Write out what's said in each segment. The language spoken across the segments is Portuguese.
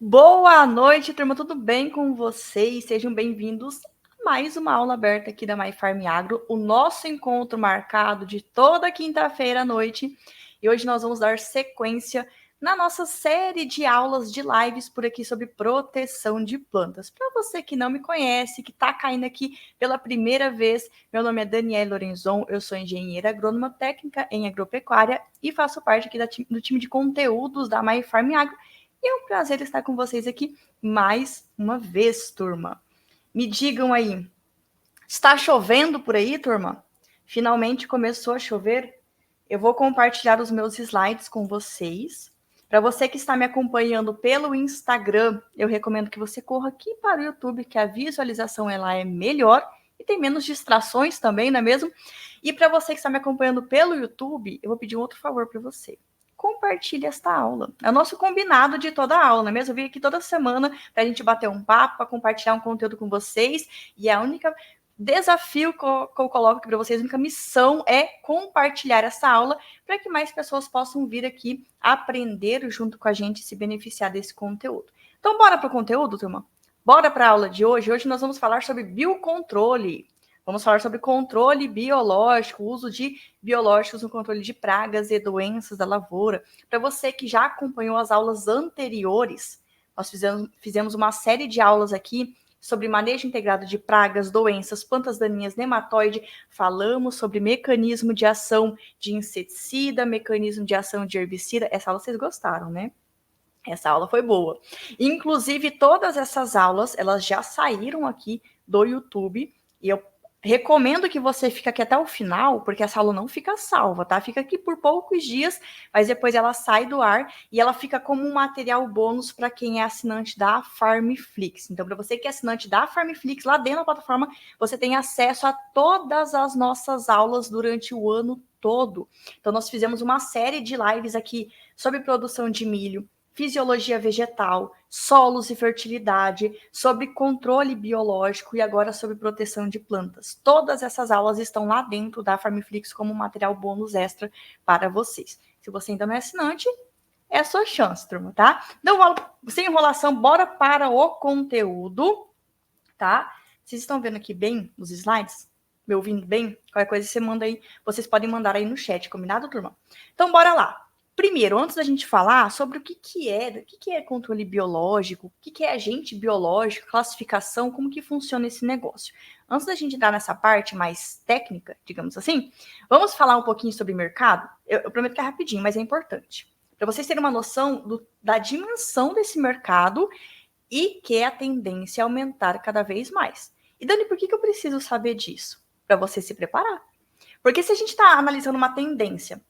Boa noite, turma, tudo bem com vocês? Sejam bem-vindos a mais uma aula aberta aqui da MyFarm Agro, o nosso encontro marcado de toda quinta-feira à noite. E hoje nós vamos dar sequência na nossa série de aulas de lives por aqui sobre proteção de plantas. Para você que não me conhece, que está caindo aqui pela primeira vez, meu nome é Daniela Lorenzon, eu sou engenheira agrônoma técnica em agropecuária e faço parte aqui do time de conteúdos da MyFarm Agro. E é um prazer estar com vocês aqui mais uma vez, turma. Me digam aí, está chovendo por aí, turma? Finalmente começou a chover? Eu vou compartilhar os meus slides com vocês. Para você que está me acompanhando pelo Instagram, eu recomendo que você corra aqui para o YouTube, que a visualização ela é melhor e tem menos distrações também, não é mesmo? E para você que está me acompanhando pelo YouTube, eu vou pedir um outro favor para você. Compartilhe esta aula. É o nosso combinado de toda a aula, não é mesmo? Eu vim aqui toda semana para a gente bater um papo, para compartilhar um conteúdo com vocês. E a única desafio que eu coloco aqui para vocês, a única missão é compartilhar essa aula para que mais pessoas possam vir aqui aprender junto com a gente e se beneficiar desse conteúdo. Então, bora para o conteúdo, turma? Bora para a aula de hoje. Hoje nós vamos falar sobre biocontrole. Vamos falar sobre controle biológico, uso de biológicos no controle de pragas e doenças da lavoura. Para você que já acompanhou as aulas anteriores, nós fizemos uma série de aulas aqui sobre manejo integrado de pragas, doenças, plantas daninhas, nematóide. Falamos sobre mecanismo de ação de inseticida, mecanismo de ação de herbicida. Essa aula vocês gostaram, né? Essa aula foi boa. Inclusive, todas essas aulas, elas já saíram aqui do YouTube. E eu recomendo que você fique aqui até o final, porque essa aula não fica salva, tá? Fica aqui por poucos dias, mas depois ela sai do ar e ela fica como um material bônus para quem é assinante da Farmflix. Então, para você que é assinante da Farmflix, lá dentro da plataforma, você tem acesso a todas as nossas aulas durante o ano todo. Então, nós fizemos uma série de lives aqui sobre produção de milho, fisiologia vegetal, solos e fertilidade, sobre controle biológico e agora sobre proteção de plantas. Todas essas aulas estão lá dentro da Farmflix como material bônus extra para vocês. Se você ainda não é assinante, é a sua chance, turma, tá? Então, sem enrolação, bora para o conteúdo, tá? Vocês estão vendo aqui bem os slides? Me ouvindo bem? Qualquer coisa você manda aí, vocês podem mandar aí no chat, combinado, turma? Então, bora lá. Primeiro, antes da gente falar sobre o que é controle biológico, o que é agente biológico, classificação, como que funciona esse negócio. Antes da gente entrar nessa parte mais técnica, digamos assim, vamos falar um pouquinho sobre mercado? Eu prometo que é rapidinho, mas é importante. Para vocês terem uma noção da dimensão desse mercado e que a tendência é aumentar cada vez mais. E Dani, por que eu preciso saber disso? Para você se preparar. Porque se a gente está analisando uma tendência,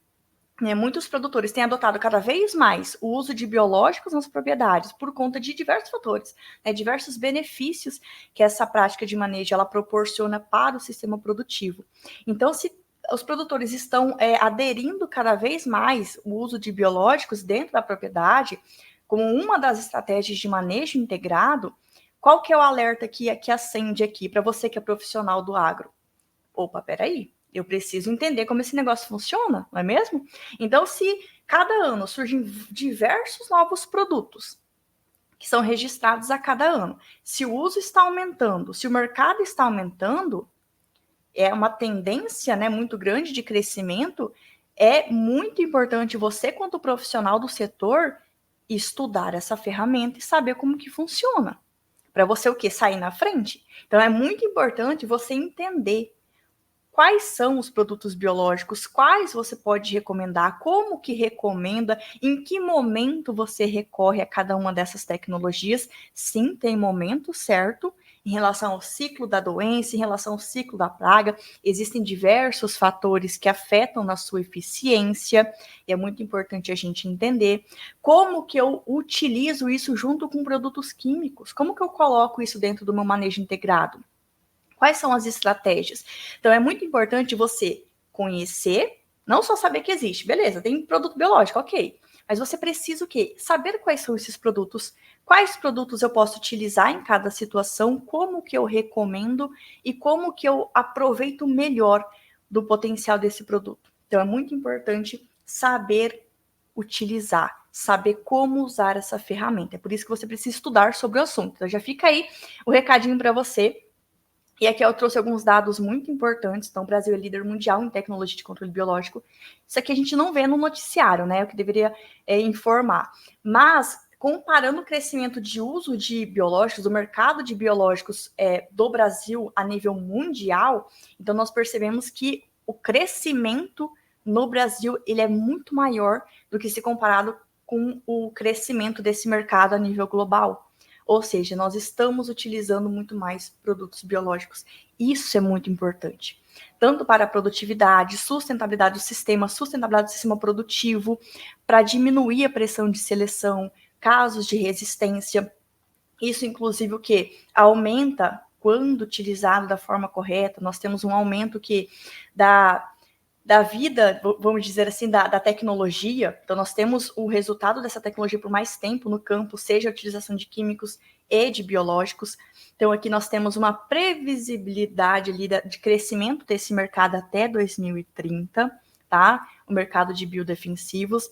muitos produtores têm adotado cada vez mais o uso de biológicos nas propriedades por conta de diversos fatores, diversos benefícios que essa prática de manejo ela proporciona para o sistema produtivo. Então, se os produtores estão aderindo cada vez mais o uso de biológicos dentro da propriedade, como uma das estratégias de manejo integrado, qual que é o alerta que acende aqui para você que é profissional do agro? Opa, peraí, eu preciso entender como esse negócio funciona, não é mesmo? Então, se cada ano surgem diversos novos produtos que são registrados a cada ano, se o uso está aumentando, se o mercado está aumentando, é uma tendência, muito grande de crescimento, é muito importante você, quanto profissional do setor, estudar essa ferramenta e saber como que funciona. Para você o quê? Sair na frente? Então, é muito importante você entender quais são os produtos biológicos, quais você pode recomendar, como que recomenda, em que momento você recorre a cada uma dessas tecnologias. Sim, tem momento certo em relação ao ciclo da doença, em relação ao ciclo da praga. Existem diversos fatores que afetam na sua eficiência, e é muito importante a gente entender como que eu utilizo isso junto com produtos químicos, como que eu coloco isso dentro do meu manejo integrado. Quais são as estratégias? Então, é muito importante você conhecer, não só saber que existe, beleza, tem produto biológico, ok. Mas você precisa o quê? Saber quais são esses produtos, quais produtos eu posso utilizar em cada situação, como que eu recomendo e como que eu aproveito melhor do potencial desse produto. Então, é muito importante saber utilizar, saber como usar essa ferramenta. É por isso que você precisa estudar sobre o assunto. Então já fica aí o recadinho para você. E aqui eu trouxe alguns dados muito importantes. Então, o Brasil é líder mundial em tecnologia de controle biológico. Isso aqui a gente não vê no noticiário, né? O que deveria informar. Mas, comparando o crescimento de uso de biológicos, o mercado de biológicos do Brasil a nível mundial, então nós percebemos que o crescimento no Brasil ele é muito maior do que se comparado com o crescimento desse mercado a nível global. Ou seja, nós estamos utilizando muito mais produtos biológicos. Isso é muito importante. Tanto para a produtividade, sustentabilidade do sistema produtivo, para diminuir a pressão de seleção, casos de resistência. Isso, inclusive, o que aumenta, quando utilizado da forma correta, nós temos um aumento que da vida, vamos dizer assim, da tecnologia. Então, nós temos o resultado dessa tecnologia por mais tempo no campo, seja a utilização de químicos e de biológicos. Então, aqui nós temos uma previsibilidade ali de crescimento desse mercado até 2030, tá? O mercado de biodefensivos.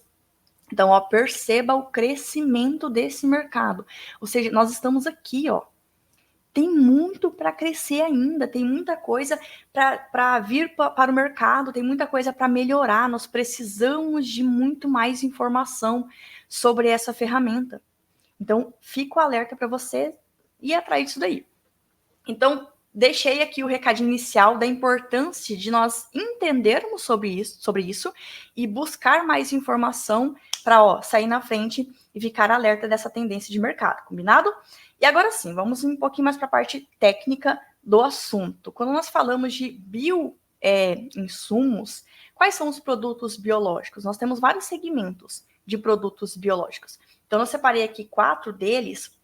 Então, ó, perceba o crescimento desse mercado. Ou seja, nós estamos aqui, ó, tem muito para crescer ainda, tem muita coisa para vir para o mercado, tem muita coisa para melhorar. Nós precisamos de muito mais informação sobre essa ferramenta. Então, fico alerta para você ir atrás disso daí. Então, deixei aqui o recadinho inicial da importância de nós entendermos sobre isso e buscar mais informação para sair na frente e ficar alerta dessa tendência de mercado, combinado? E agora sim, vamos um pouquinho mais para a parte técnica do assunto. Quando nós falamos de bioinsumos, quais são os produtos biológicos? Nós temos vários segmentos de produtos biológicos. Então, eu separei aqui 4 deles.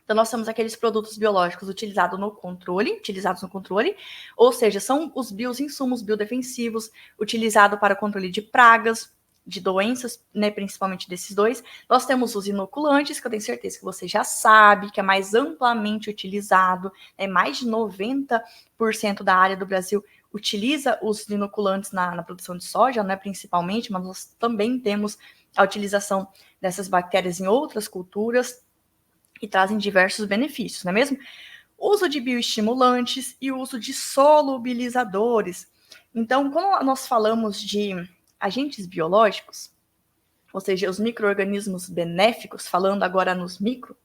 Então, nós temos aqueles produtos biológicos utilizados no controle, ou seja, são os bioinsumos biodefensivos utilizados para o controle de pragas, de doenças, né, principalmente desses dois. Nós temos os inoculantes, que eu tenho certeza que você já sabe, que é mais amplamente utilizado, mais de 90% da área do Brasil utiliza os inoculantes na produção de soja, né, principalmente, mas nós também temos a utilização dessas bactérias em outras culturas, e trazem diversos benefícios, não é mesmo? Uso de bioestimulantes e uso de solubilizadores. Então, quando nós falamos de agentes biológicos, ou seja, os micro-organismos benéficos, falando agora nos micro,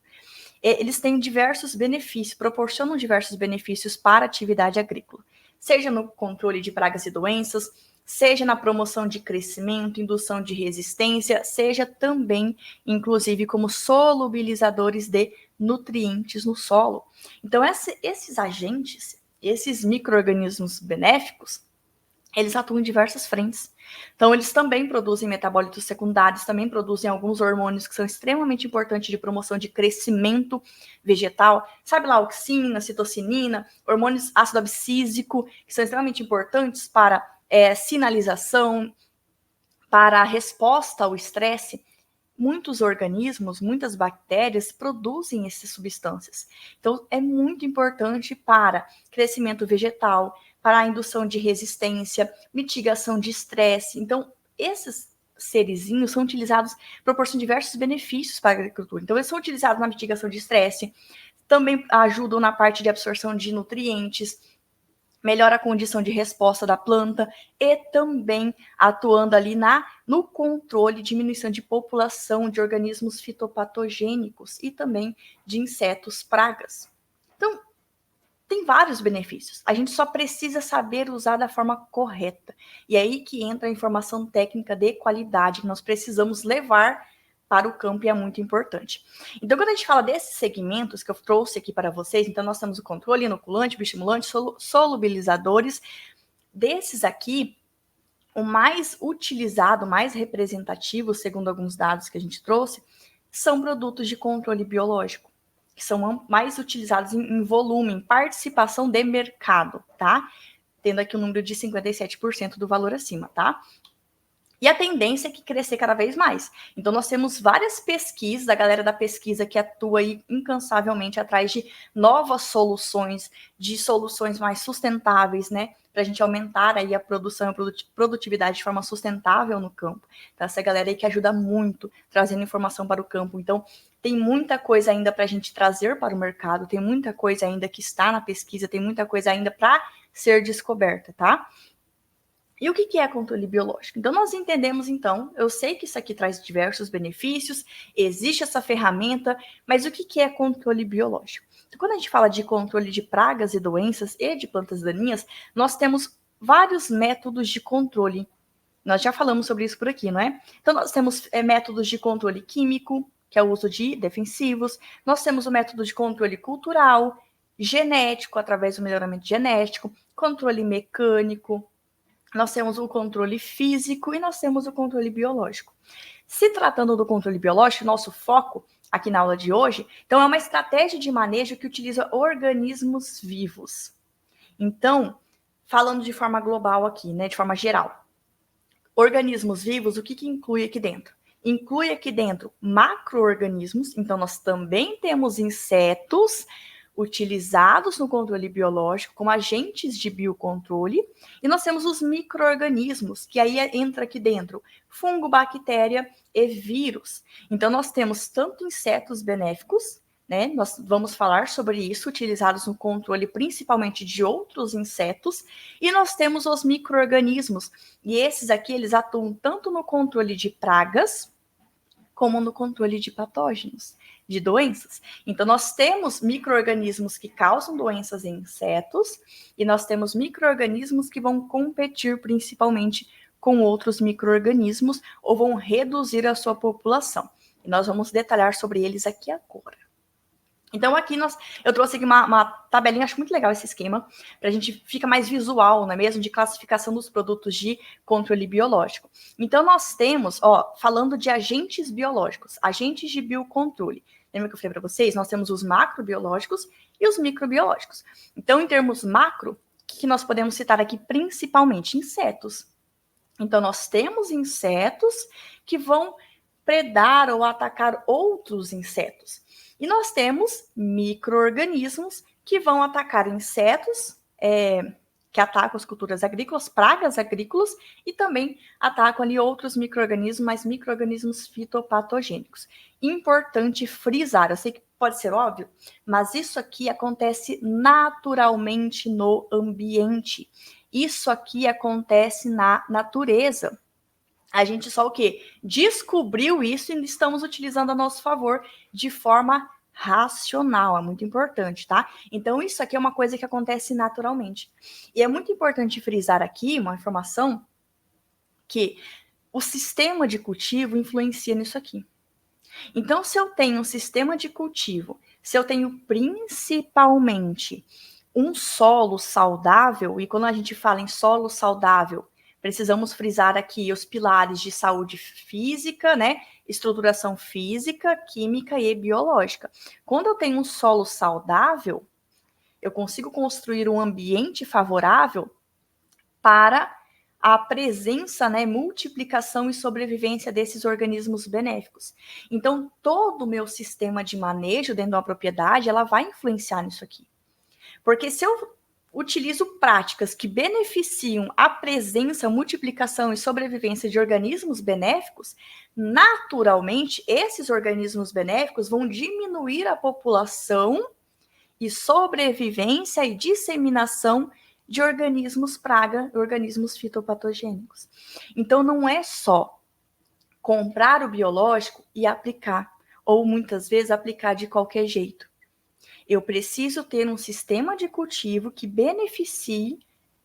eles têm diversos benefícios, proporcionam diversos benefícios para a atividade agrícola, seja no controle de pragas e doenças, seja na promoção de crescimento, indução de resistência, seja também, inclusive, como solubilizadores de nutrientes no solo. Então, esses agentes, esses micro-organismos benéficos, eles atuam em diversas frentes. Então, eles também produzem metabólitos secundários, também produzem alguns hormônios que são extremamente importantes de promoção de crescimento vegetal. Sabe lá, auxina, citocinina, hormônios ácido abscísico, que são extremamente importantes para sinalização, para a resposta ao estresse. Muitos organismos, muitas bactérias produzem essas substâncias. Então, é muito importante para crescimento vegetal, para a indução de resistência, mitigação de estresse. Então, esses serizinhos são utilizados, proporcionam diversos benefícios para a agricultura. Então, eles são utilizados na mitigação de estresse, também ajudam na parte de absorção de nutrientes, melhora a condição de resposta da planta e também atuando ali no controle e diminuição de população de organismos fitopatogênicos e também de insetos pragas. Então, tem vários benefícios. A gente só precisa saber usar da forma correta. E é aí que entra a informação técnica de qualidade que nós precisamos levar para o campo e é muito importante. Então, quando a gente fala desses segmentos que eu trouxe aqui para vocês, então nós temos o controle, inoculante, bioestimulante, solubilizadores. Desses aqui, o mais utilizado, mais representativo, segundo alguns dados que a gente trouxe, são produtos de controle biológico, que são mais utilizados em volume, em participação de mercado, tá? Tendo aqui um número de 57% do valor acima, tá? E a tendência é que crescer cada vez mais. Então, nós temos várias pesquisas, a galera da pesquisa que atua aí incansavelmente atrás de novas soluções, de soluções mais sustentáveis, né? Para a gente aumentar aí a produção e a produtividade de forma sustentável no campo. Então, essa galera aí que ajuda muito, trazendo informação para o campo. Então, tem muita coisa ainda para a gente trazer para o mercado, tem muita coisa ainda que está na pesquisa, tem muita coisa ainda para ser descoberta, tá? E o que é controle biológico? Então, nós entendemos, então, eu sei que isso aqui traz diversos benefícios, existe essa ferramenta, mas o que é controle biológico? Então, quando a gente fala de controle de pragas e doenças e de plantas daninhas, nós temos vários métodos de controle. Nós já falamos sobre isso por aqui, não é? Então, nós temos métodos de controle químico, que é o uso de defensivos, nós temos o método de controle cultural, genético, através do melhoramento genético, controle mecânico, nós temos o controle físico e nós temos o controle biológico. Se tratando do controle biológico, nosso foco aqui na aula de hoje, então é uma estratégia de manejo que utiliza organismos vivos. Então, falando de forma global aqui, né, de forma geral, organismos vivos, o que inclui aqui dentro? Inclui aqui dentro macro-organismos, então nós também temos insetos utilizados no controle biológico como agentes de biocontrole, e nós temos os micro-organismos, que aí entra aqui dentro fungo, bactéria e vírus. Então nós temos tanto insetos benéficos, né? Nós vamos falar sobre isso, utilizados no controle principalmente de outros insetos, e nós temos os micro-organismos, e esses aqui eles atuam tanto no controle de pragas, como no controle de patógenos, de doenças. Então, nós temos micro-organismos que causam doenças em insetos, e nós temos micro-organismos que vão competir principalmente com outros micro-organismos, ou vão reduzir a sua população. E nós vamos detalhar sobre eles aqui agora. Então, aqui eu trouxe aqui uma tabelinha, acho muito legal esse esquema, para a gente fica mais visual, não é mesmo, de classificação dos produtos de controle biológico. Então, nós temos, falando de agentes biológicos, agentes de biocontrole. Lembra que eu falei para vocês? Nós temos os macrobiológicos e os microbiológicos. Então, em termos macro, o que nós podemos citar aqui? Principalmente insetos. Então, nós temos insetos que vão predar ou atacar outros insetos. E nós temos micro-organismos que vão atacar insetos, que atacam as culturas agrícolas, pragas agrícolas, e também atacam ali outros micro-organismos, mas micro-organismos fitopatogênicos. Importante frisar, eu sei que pode ser óbvio, mas isso aqui acontece naturalmente no ambiente. Isso aqui acontece na natureza. A gente só o quê? Descobriu isso e estamos utilizando a nosso favor de forma racional. É muito importante, tá? Então, isso aqui é uma coisa que acontece naturalmente. E é muito importante frisar aqui uma informação que o sistema de cultivo influencia nisso aqui. Então, se eu tenho um sistema de cultivo, se eu tenho principalmente um solo saudável, e quando a gente fala em solo saudável, precisamos frisar aqui os pilares de saúde física, né? Estruturação física, química e biológica. Quando eu tenho um solo saudável, eu consigo construir um ambiente favorável para a presença, né, multiplicação e sobrevivência desses organismos benéficos. Então, todo o meu sistema de manejo dentro de uma propriedade, ela vai influenciar nisso aqui. Porque se eu utilizo práticas que beneficiam a presença, multiplicação e sobrevivência de organismos benéficos, naturalmente, esses organismos benéficos vão diminuir a população e sobrevivência e disseminação de organismos praga, organismos fitopatogênicos. Então, não é só comprar o biológico e aplicar, ou muitas vezes aplicar de qualquer jeito. Eu preciso ter um sistema de cultivo que beneficie,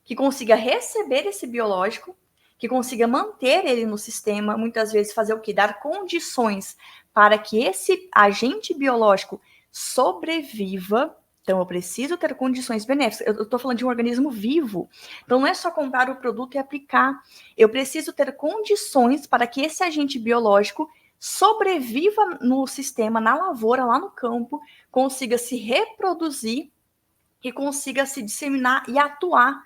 que consiga receber esse biológico, que consiga manter ele no sistema, muitas vezes fazer o quê? Dar condições para que esse agente biológico sobreviva. Então, eu preciso ter condições benéficas. Eu estou falando de um organismo vivo. Então, não é só comprar o produto e aplicar. Eu preciso ter condições para que esse agente biológico sobreviva no sistema, na lavoura, lá no campo, consiga se reproduzir e consiga se disseminar e atuar.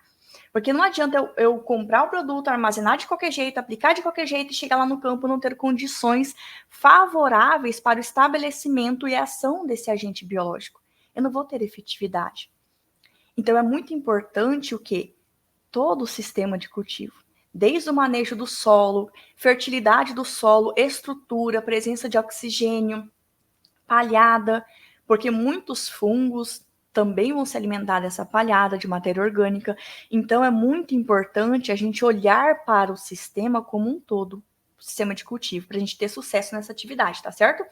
Porque não adianta eu comprar o produto, armazenar de qualquer jeito, aplicar de qualquer jeito e chegar lá no campo e não ter condições favoráveis para o estabelecimento e ação desse agente biológico. Eu não vou ter efetividade. Então é muito importante o quê? Todo o sistema de cultivo. Desde o manejo do solo, fertilidade do solo, estrutura, presença de oxigênio, palhada, porque muitos fungos também vão se alimentar dessa palhada de matéria orgânica. Então é muito importante a gente olhar para o sistema como um todo, o sistema de cultivo, para a gente ter sucesso nessa atividade, tá certo?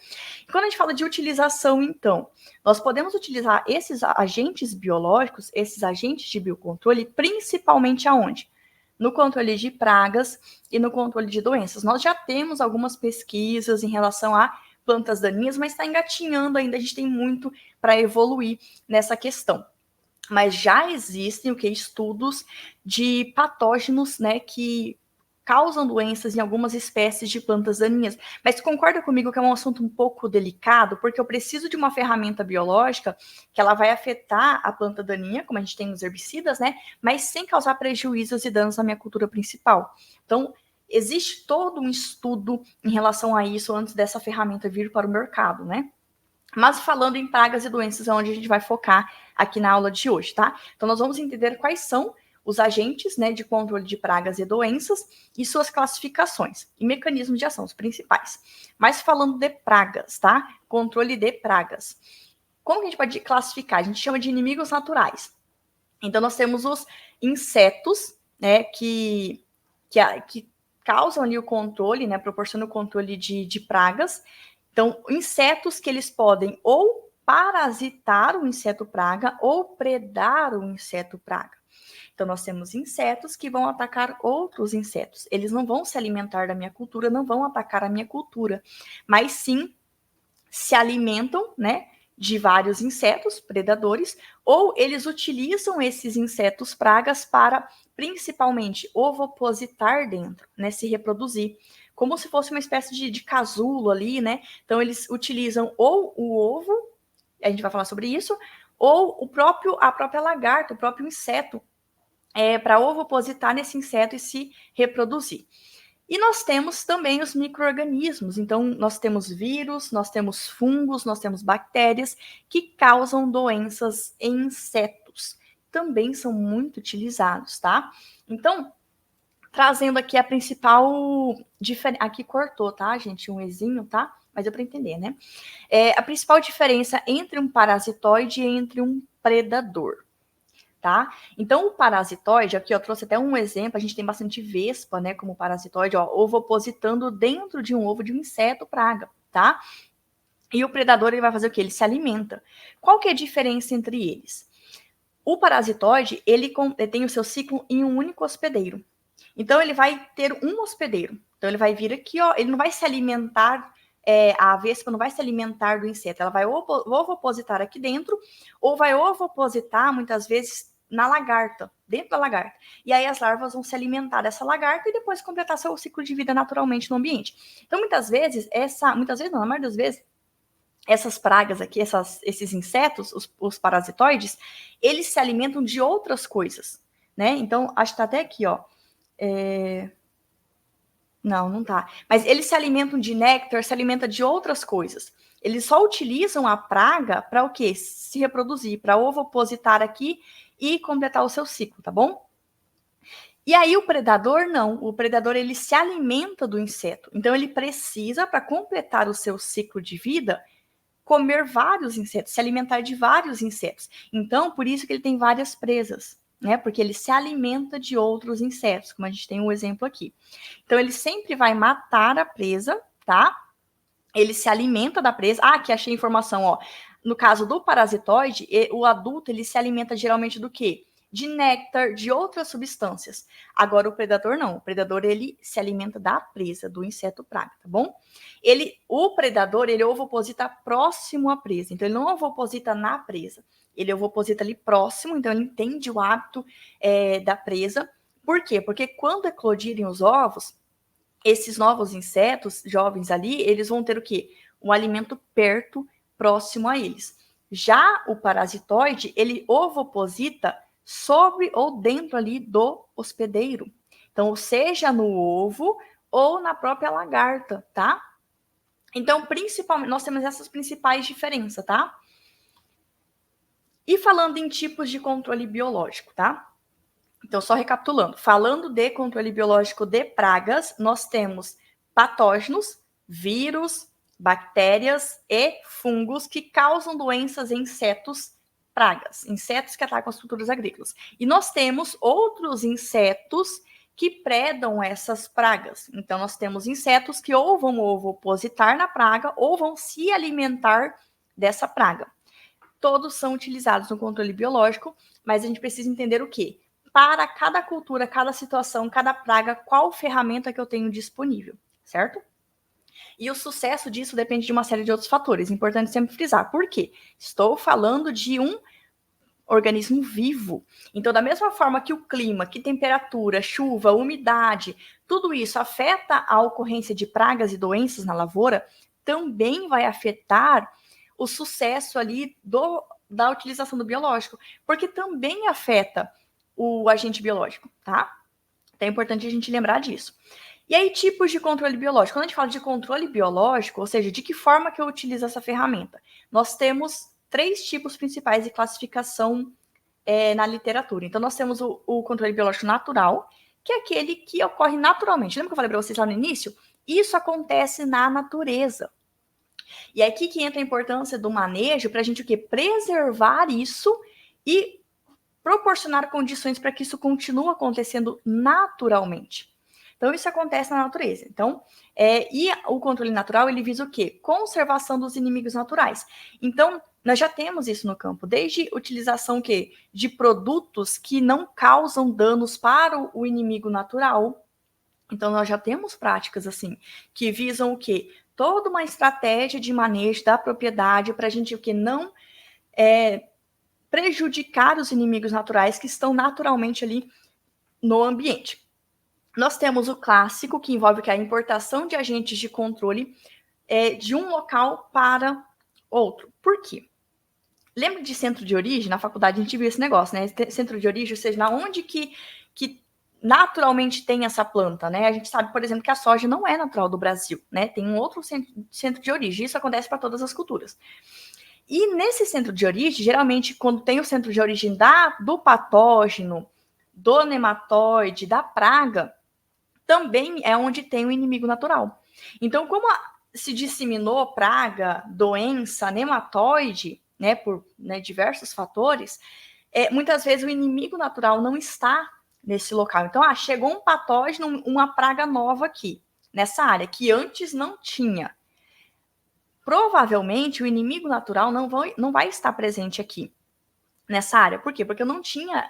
E quando a gente fala de utilização, então, nós podemos utilizar esses agentes biológicos, esses agentes de biocontrole, principalmente aonde? No controle de pragas e no controle de doenças. Nós já temos algumas pesquisas em relação a plantas daninhas, mas está engatinhando ainda, a gente tem muito para evoluir nessa questão. Mas já existem estudos de patógenos, né, que causam doenças em algumas espécies de plantas daninhas. Mas concorda comigo que é um assunto um pouco delicado, porque eu preciso de uma ferramenta biológica que ela vai afetar a planta daninha, como a gente tem os herbicidas, né, mas sem causar prejuízos e danos à minha cultura principal. Então, existe todo um estudo em relação a isso antes dessa ferramenta vir para o mercado, né? Mas falando em pragas e doenças, é onde a gente vai focar aqui na aula de hoje, tá? Então, nós vamos entender quais são os agentes, né, de controle de pragas e doenças e suas classificações e mecanismos de ação, os principais. Mas falando de pragas, tá? Controle de pragas. Como que a gente pode classificar? A gente chama de inimigos naturais. Então, nós temos os insetos, né, que causam ali o controle, né, proporcionam o controle de pragas. Então, insetos que eles podem ou parasitar o inseto praga ou predar o inseto praga. Então, nós temos insetos que vão atacar outros insetos. Eles não vão se alimentar da minha cultura, não vão atacar a minha cultura, mas sim se alimentam, né, de vários insetos predadores, ou eles utilizam esses insetos pragas para, principalmente, ovopositar dentro, né, se reproduzir, como se fosse uma espécie de casulo ali, né? Então, eles utilizam ou o ovo, a gente vai falar sobre isso, ou a própria lagarta, o próprio inseto, para ovopositar nesse inseto e se reproduzir. E nós temos também os micro-organismos. Então, nós temos vírus, nós temos fungos, nós temos bactérias que causam doenças em insetos. Também são muito utilizados, tá? Então, trazendo aqui a principal diferença. Aqui cortou, tá, gente? Um exinho, tá? Mas é para entender, né? A principal diferença entre um parasitoide e entre um predador. Tá? Então, o parasitoide, aqui eu trouxe até um exemplo, a gente tem bastante vespa, né, como parasitoide, ó, ovopositando dentro de um ovo de um inseto praga, tá? E o predador, ele vai fazer o quê? Ele se alimenta. Qual que é a diferença entre eles? O parasitoide, ele tem o seu ciclo em um único hospedeiro. Então, ele vai ter um hospedeiro. Então, ele vai vir aqui, ó, ele não vai se alimentar, a vespa não vai se alimentar do inseto, ela vai ovopositar aqui dentro, ou vai ovopositar, muitas vezes, na lagarta, dentro da lagarta. E aí as larvas vão se alimentar dessa lagarta e depois completar seu ciclo de vida naturalmente no ambiente. Então, muitas vezes não, na maioria das vezes, essas pragas aqui, esses insetos, os parasitoides, eles se alimentam de outras coisas, né? Então, acho que tá até aqui, ó. Não tá. Mas eles se alimentam de néctar, se alimentam de outras coisas. Eles só utilizam a praga para o quê? Se reproduzir, para ovopositar aqui e completar o seu ciclo, tá bom? E aí o predador não. O predador, ele se alimenta do inseto. Então, ele precisa, para completar o seu ciclo de vida, comer vários insetos, se alimentar de vários insetos. Então, por isso que ele tem várias presas, né? Porque ele se alimenta de outros insetos, como a gente tem um exemplo aqui. Então, ele sempre vai matar a presa, tá? Ele se alimenta da presa. Ah, aqui achei a informação, ó. No caso do parasitoide, o adulto, ele se alimenta geralmente do quê? De néctar, de outras substâncias. Agora, o predador não. O predador, ele se alimenta da presa, do inseto praga, tá bom? O predador, ele ovoposita próximo à presa. Então, ele não ovoposita na presa. Ele ovoposita ali próximo, então ele entende o hábito da presa. Por quê? Porque quando eclodirem os ovos, esses novos insetos jovens ali, eles vão ter o quê? Um alimento perto, próximo a eles. Já o parasitoide, ele ovoposita sobre ou dentro ali do hospedeiro. Então, seja no ovo ou na própria lagarta, tá? Então, principalmente, nós temos essas principais diferenças, tá? E falando em tipos de controle biológico, tá? Então, só recapitulando, falando de controle biológico de pragas, nós temos patógenos, vírus, bactérias e fungos que causam doenças em insetos, pragas, insetos que atacam as culturas agrícolas. E nós temos outros insetos que predam essas pragas. Então, nós temos insetos que ou vão ovopositar na praga ou vão se alimentar dessa praga. Todos são utilizados no controle biológico, mas a gente precisa entender o quê? Para cada cultura, cada situação, cada praga, qual ferramenta que eu tenho disponível, certo? E o sucesso disso depende de uma série de outros fatores. Importante sempre frisar. Por quê? Estou falando de um organismo vivo. Então, da mesma forma que o clima, que temperatura, chuva, umidade, tudo isso afeta a ocorrência de pragas e doenças na lavoura, também vai afetar o sucesso ali da utilização do biológico, porque também afeta o agente biológico, tá? Então é importante a gente lembrar disso. E aí, tipos de controle biológico. Quando a gente fala de controle biológico, ou seja, de que forma que eu utilizo essa ferramenta? Nós temos 3 tipos principais de classificação na literatura. Então, nós temos o controle biológico natural, que é aquele que ocorre naturalmente. Lembra que eu falei para vocês lá no início? Isso acontece na natureza. E é aqui que entra a importância do manejo para a gente o quê? Preservar isso e proporcionar condições para que isso continue acontecendo naturalmente. Então, isso acontece na natureza. Então, e o controle natural, ele visa o quê? Conservação dos inimigos naturais. Então, nós já temos isso no campo, desde utilização de produtos que não causam danos para o inimigo natural. Então, nós já temos práticas assim, que visam o quê? Toda uma estratégia de manejo da propriedade para a gente o que não prejudicar os inimigos naturais que estão naturalmente ali no ambiente. Nós temos o clássico, que envolve a importação de agentes de controle de um local para outro. Por quê? Lembra de centro de origem? Na faculdade a gente viu esse negócio, né? Centro de origem, ou seja, na onde que naturalmente tem essa planta, né? A gente sabe, por exemplo, que a soja não é natural do Brasil, né? Tem um outro centro de origem. Isso acontece para todas as culturas. E nesse centro de origem, geralmente, quando tem o centro de origem do patógeno, do nematóide, da praga, também é onde tem o inimigo natural. Então, como se disseminou praga, doença, nematóide, né, por diversos fatores, muitas vezes o inimigo natural não está nesse local. Então, chegou um patógeno, uma praga nova aqui, nessa área, que antes não tinha. Provavelmente, o inimigo natural não vai estar presente aqui, nessa área. Por quê? Porque eu não tinha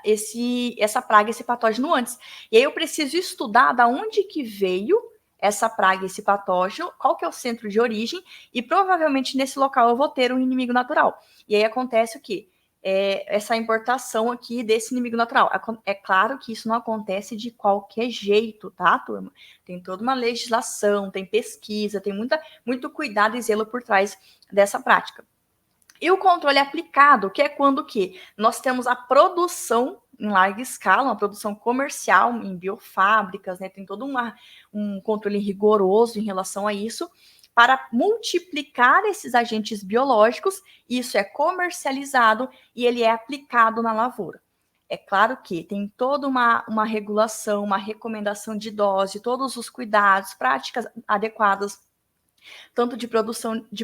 essa praga, esse patógeno antes. E aí eu preciso estudar da onde que veio essa praga, esse patógeno, qual que é o centro de origem, e provavelmente nesse local eu vou ter um inimigo natural. E aí acontece o quê? Essa importação aqui desse inimigo natural. É claro que isso não acontece de qualquer jeito, tá, turma? Tem toda uma legislação, tem pesquisa, tem muito cuidado e zelo por trás dessa prática. E o controle aplicado, que é quando nós temos a produção em larga escala, uma produção comercial em biofábricas, né? Tem todo um controle rigoroso em relação a isso, para multiplicar esses agentes biológicos, isso é comercializado e ele é aplicado na lavoura. É claro que tem toda uma regulação, uma recomendação de dose, todos os cuidados, práticas adequadas, tanto de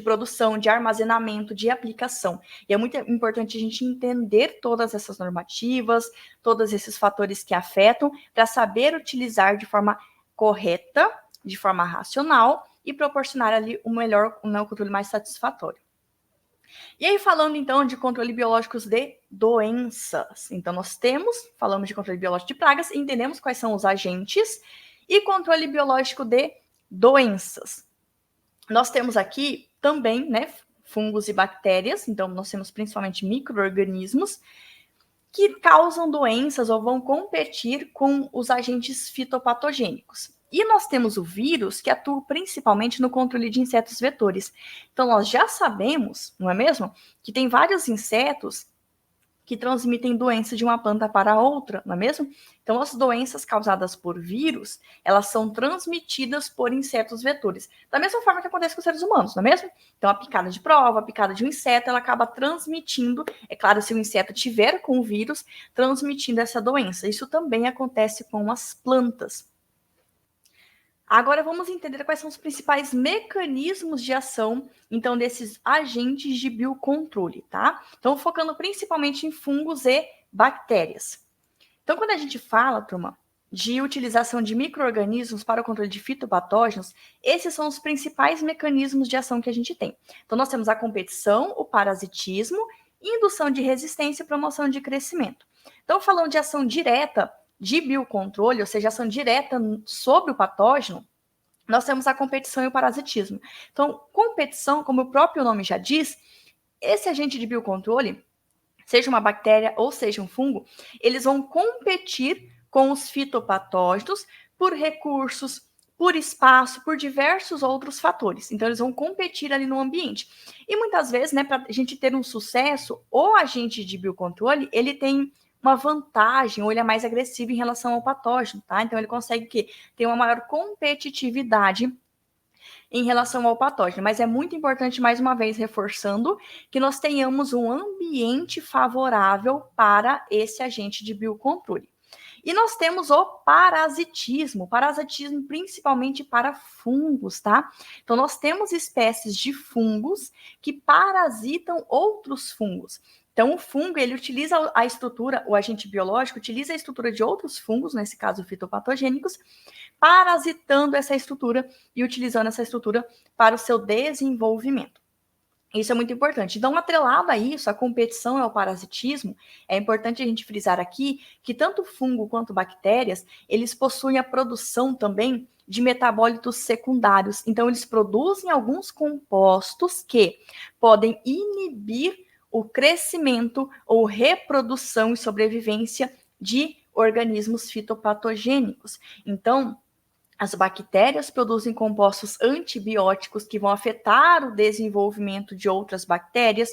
produção, de armazenamento, de aplicação. E é muito importante a gente entender todas essas normativas, todos esses fatores que afetam, para saber utilizar de forma correta, de forma racional, e proporcionar ali um controle mais satisfatório. E aí, falando então de controle biológicos de doenças. Então, falamos de controle biológico de pragas, entendemos quais são os agentes, e controle biológico de doenças. Nós temos aqui também, né, fungos e bactérias, então nós temos principalmente micro-organismos que causam doenças ou vão competir com os agentes fitopatogênicos. E nós temos o vírus, que atua principalmente no controle de insetos vetores. Então, nós já sabemos, não é mesmo, que tem vários insetos que transmitem doença de uma planta para outra, não é mesmo? Então, as doenças causadas por vírus, elas são transmitidas por insetos vetores, da mesma forma que acontece com os seres humanos, não é mesmo? Então, a picada de prova, a picada de um inseto, ela acaba transmitindo, é claro, se o inseto tiver com o vírus, transmitindo essa doença. Isso também acontece com as plantas. Agora vamos entender quais são os principais mecanismos de ação, então, desses agentes de biocontrole, tá? Então, focando principalmente em fungos e bactérias. Então, quando a gente fala, turma, de utilização de micro-organismos para o controle de fitopatógenos, esses são os principais mecanismos de ação que a gente tem. Então, nós temos a competição, o parasitismo, indução de resistência e promoção de crescimento. Então, falando de ação direta de biocontrole, ou seja, ação direta sobre o patógeno, nós temos a competição e o parasitismo. Então, competição, como o próprio nome já diz, esse agente de biocontrole, seja uma bactéria ou seja um fungo, eles vão competir com os fitopatógenos por recursos, por espaço, por diversos outros fatores. Então, eles vão competir ali no ambiente. E muitas vezes, né, para a gente ter um sucesso, o agente de biocontrole, ele tem uma vantagem, ou ele é mais agressivo em relação ao patógeno, tá? Então, ele consegue ter uma maior competitividade em relação ao patógeno, mas é muito importante, mais uma vez, reforçando, que nós tenhamos um ambiente favorável para esse agente de biocontrole. E nós temos o parasitismo principalmente para fungos, tá? Então, nós temos espécies de fungos que parasitam outros fungos. Então, o fungo, ele utiliza a estrutura, o agente biológico utiliza a estrutura de outros fungos, nesse caso fitopatogênicos, parasitando essa estrutura e utilizando essa estrutura para o seu desenvolvimento. Isso é muito importante. Então, atrelado a isso, a competição e ao parasitismo, é importante a gente frisar aqui que tanto fungo quanto bactérias, eles possuem a produção também de metabólitos secundários. Então, eles produzem alguns compostos que podem inibir o crescimento ou reprodução e sobrevivência de organismos fitopatogênicos. Então, as bactérias produzem compostos antibióticos que vão afetar o desenvolvimento de outras bactérias,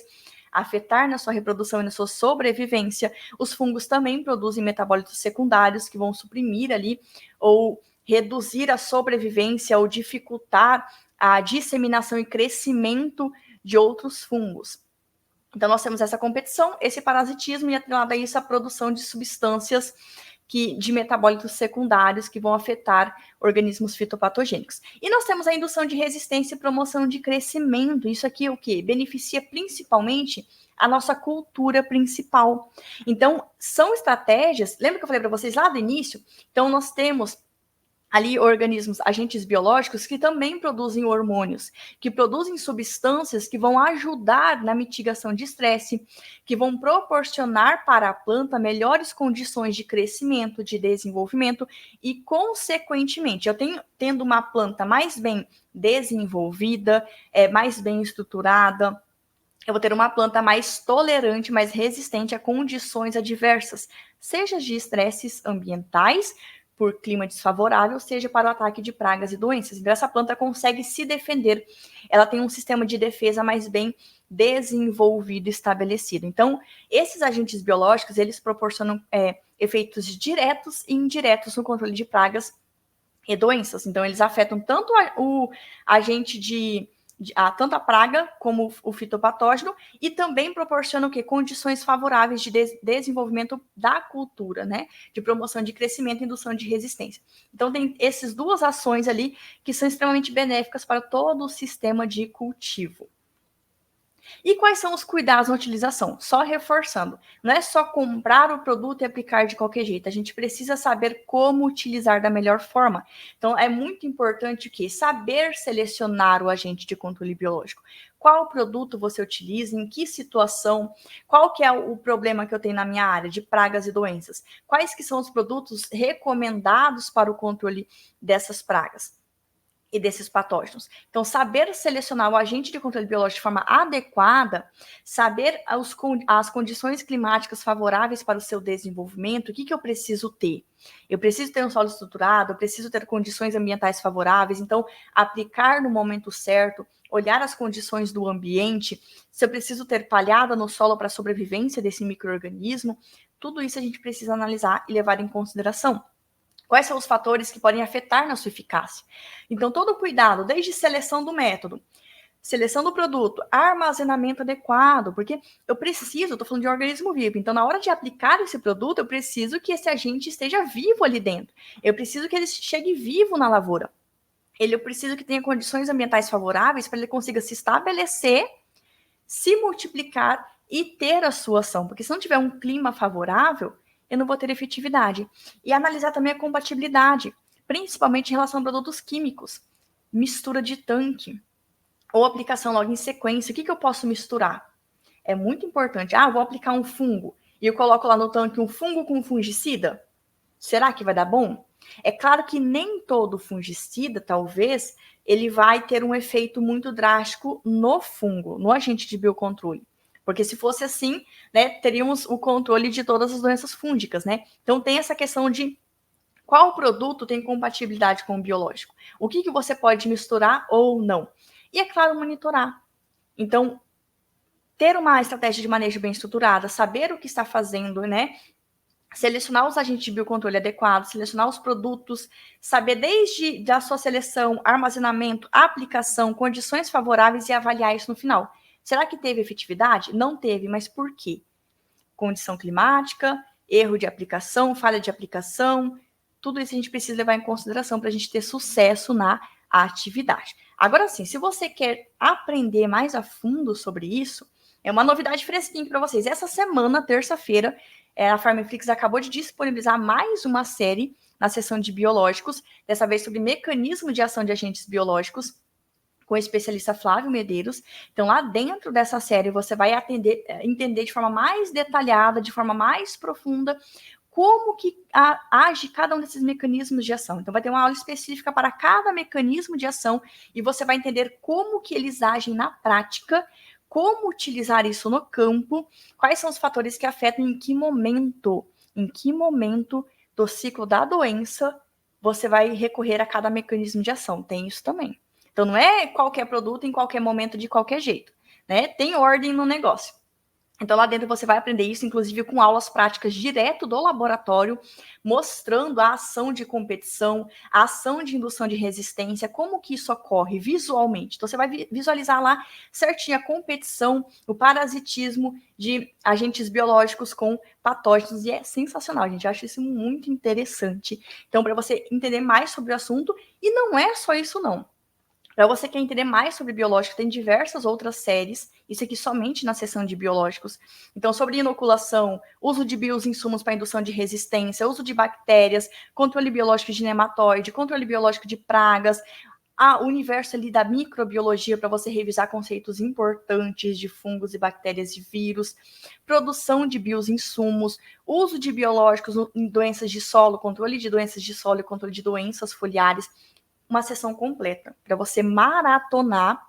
afetar na sua reprodução e na sua sobrevivência. Os fungos também produzem metabólitos secundários que vão suprimir ali ou reduzir a sobrevivência ou dificultar a disseminação e crescimento de outros fungos. Então, nós temos essa competição, esse parasitismo e, atrelado a isso, a produção de substâncias de metabólitos secundários que vão afetar organismos fitopatogênicos. E nós temos a indução de resistência e promoção de crescimento. Isso aqui é o que? Beneficia principalmente a nossa cultura principal. Então, são estratégias, lembra que eu falei para vocês lá do início? Então, nós temos ali organismos, agentes biológicos que também produzem hormônios, que produzem substâncias que vão ajudar na mitigação de estresse, que vão proporcionar para a planta melhores condições de crescimento, de desenvolvimento e, consequentemente, tendo uma planta mais bem desenvolvida, mais bem estruturada, eu vou ter uma planta mais tolerante, mais resistente a condições adversas, seja de estresses ambientais, por clima desfavorável, seja para o ataque de pragas e doenças. Então, essa planta consegue se defender. Ela tem um sistema de defesa mais bem desenvolvido e estabelecido. Então, esses agentes biológicos, eles proporcionam efeitos diretos e indiretos no controle de pragas e doenças. Então, eles afetam tanto o agente tanto a praga como o fitopatógeno, e também proporcionam o quê? Condições favoráveis de desenvolvimento da cultura, né? De promoção de crescimento e indução de resistência. Então, tem essas duas ações ali que são extremamente benéficas para todo o sistema de cultivo. E quais são os cuidados na utilização? Só reforçando, não é só comprar o produto e aplicar de qualquer jeito, a gente precisa saber como utilizar da melhor forma. Então, é muito importante que saber selecionar o agente de controle biológico. Qual produto você utiliza, em que situação, qual que é o problema que eu tenho na minha área de pragas e doenças, quais que são os produtos recomendados para o controle dessas pragas. e desses patógenos. Então, saber selecionar o agente de controle biológico de forma adequada, saber as condições climáticas favoráveis para o seu desenvolvimento, o que eu preciso ter? Eu preciso ter um solo estruturado, eu preciso ter condições ambientais favoráveis, então, aplicar no momento certo, olhar as condições do ambiente, se eu preciso ter palhada no solo para a sobrevivência desse micro-organismo, tudo isso a gente precisa analisar e levar em consideração. Quais são os fatores que podem afetar na sua eficácia? Então, todo o cuidado, desde seleção do método, seleção do produto, armazenamento adequado, porque eu preciso, estou falando de organismo vivo, então na hora de aplicar esse produto, eu preciso que esse agente esteja vivo ali dentro. Eu preciso que ele chegue vivo na lavoura. Eu preciso que tenha condições ambientais favoráveis para ele consiga se estabelecer, se multiplicar e ter a sua ação. Porque se não tiver um clima favorável, eu não vou ter efetividade. E analisar também a compatibilidade, principalmente em relação a produtos químicos. Mistura de tanque ou aplicação logo em sequência. O que eu posso misturar? É muito importante. Ah, vou aplicar um fungo e eu coloco lá no tanque um fungo com fungicida. Será que vai dar bom? É claro que nem todo fungicida, talvez, ele vai ter um efeito muito drástico no fungo, no agente de biocontrole. Porque se fosse assim, né, teríamos o controle de todas as doenças fúngicas, né? Então tem essa questão de qual produto tem compatibilidade com o biológico. O que você pode misturar ou não. E, é claro, monitorar. Então, ter uma estratégia de manejo bem estruturada, saber o que está fazendo, né? Selecionar os agentes de biocontrole adequados, selecionar os produtos, saber desde a sua seleção, armazenamento, aplicação, condições favoráveis e avaliar isso no final. Será que teve efetividade? Não teve, mas por quê? Condição climática, erro de aplicação, falha de aplicação, tudo isso a gente precisa levar em consideração para a gente ter sucesso na atividade. Agora sim, se você quer aprender mais a fundo sobre isso, é uma novidade fresquinha para vocês. Essa semana, terça-feira, a Farmflix acabou de disponibilizar mais uma série na seção de biológicos, dessa vez sobre mecanismo de ação de agentes biológicos, com o especialista Flávio Medeiros. Então, lá dentro dessa série, você vai entender de forma mais detalhada, de forma mais profunda, como que age cada um desses mecanismos de ação. Então, vai ter uma aula específica para cada mecanismo de ação e você vai entender como que eles agem na prática, como utilizar isso no campo, quais são os fatores que afetam, em que momento do ciclo da doença você vai recorrer a cada mecanismo de ação. Tem isso também. Então, não é qualquer produto em qualquer momento, de qualquer jeito, né? Tem ordem no negócio. Então, lá dentro você vai aprender isso, inclusive com aulas práticas direto do laboratório, mostrando a ação de competição, a ação de indução de resistência, como que isso ocorre visualmente. Então, você vai visualizar lá certinho a competição, o parasitismo de agentes biológicos com patógenos, e é sensacional, a gente acha isso muito interessante. Então, para você entender mais sobre o assunto, e não é só isso não. Para você que quer entender mais sobre biológico, tem diversas outras séries, isso aqui somente na seção de biológicos. Então, sobre inoculação, uso de bioinsumos para indução de resistência, uso de bactérias, controle biológico de nematóide, controle biológico de pragas, o universo ali da microbiologia para você revisar conceitos importantes de fungos e bactérias e vírus, produção de bioinsumos, uso de biológicos em doenças de solo, controle de doenças de solo e controle de doenças foliares. Uma sessão completa para você maratonar,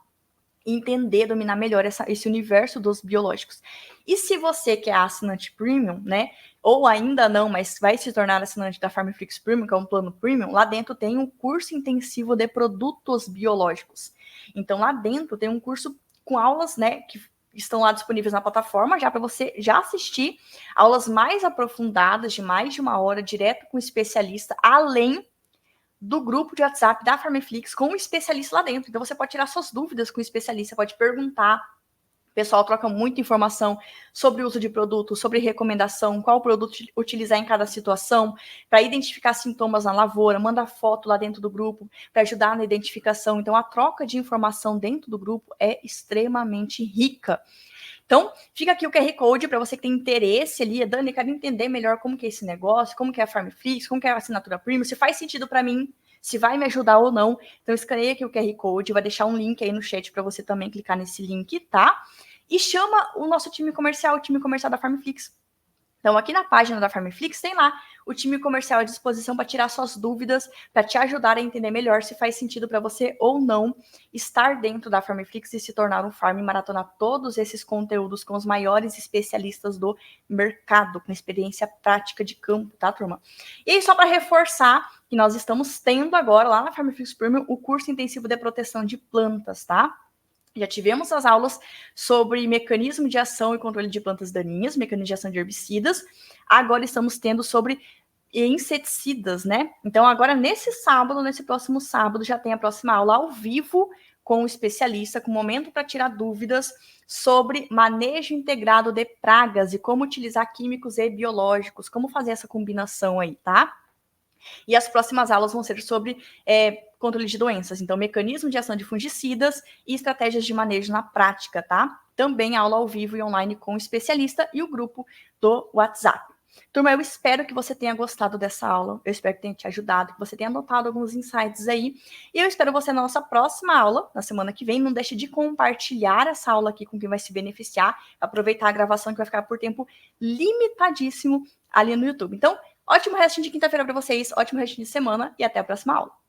entender, dominar melhor esse universo dos biológicos. E se você que é assinante premium, né, ou ainda não, mas vai se tornar assinante da Farmflix Premium, que é um plano premium, lá dentro tem um curso intensivo de produtos biológicos. Então, lá dentro tem um curso com aulas, né, que estão lá disponíveis na plataforma, já para você já assistir aulas mais aprofundadas, de mais de 1 hora, direto com o especialista, além do grupo de WhatsApp da Farmflix com um especialista lá dentro. Então, você pode tirar suas dúvidas com o especialista, pode perguntar. O pessoal troca muita informação sobre o uso de produto, sobre recomendação, qual produto utilizar em cada situação, para identificar sintomas na lavoura, manda foto lá dentro do grupo, para ajudar na identificação. Então, a troca de informação dentro do grupo é extremamente rica. Então, fica aqui o QR Code para você que tem interesse ali. Dani, quero entender melhor como que é esse negócio, como que é a Farmflix, como que é a assinatura premium, se faz sentido para mim, se vai me ajudar ou não. Então, escaneia aqui o QR Code, vai deixar um link aí no chat para você também clicar nesse link, tá? E chama o nosso time comercial, o time comercial da Farmflix. Então, aqui na página da Farmflix tem lá o time comercial à disposição para tirar suas dúvidas, para te ajudar a entender melhor se faz sentido para você ou não estar dentro da Farmflix e se tornar um farm e maratonar todos esses conteúdos com os maiores especialistas do mercado, com experiência prática de campo, tá, turma? E aí, só para reforçar que nós estamos tendo agora, lá na Farmflix Premium, o curso intensivo de proteção de plantas, tá? Já tivemos as aulas sobre mecanismo de ação e controle de plantas daninhas, mecanismo de ação de herbicidas. Agora estamos tendo sobre inseticidas, né? Então, agora nesse próximo sábado, já tem a próxima aula ao vivo com o especialista, com momento para tirar dúvidas sobre manejo integrado de pragas e como utilizar químicos e biológicos, como fazer essa combinação aí, tá? E as próximas aulas vão ser sobre controle de doenças, então mecanismo de ação de fungicidas e estratégias de manejo na prática, tá? Também aula ao vivo e online com o especialista e o grupo do WhatsApp. Turma, eu espero que você tenha gostado dessa aula, eu espero que tenha te ajudado, que você tenha anotado alguns insights aí, e eu espero você na nossa próxima aula, na semana que vem. Não deixe de compartilhar essa aula aqui com quem vai se beneficiar, aproveitar a gravação que vai ficar por tempo limitadíssimo ali no YouTube. Então, ótimo restinho de quinta-feira para vocês, ótimo restinho de semana e até a próxima aula.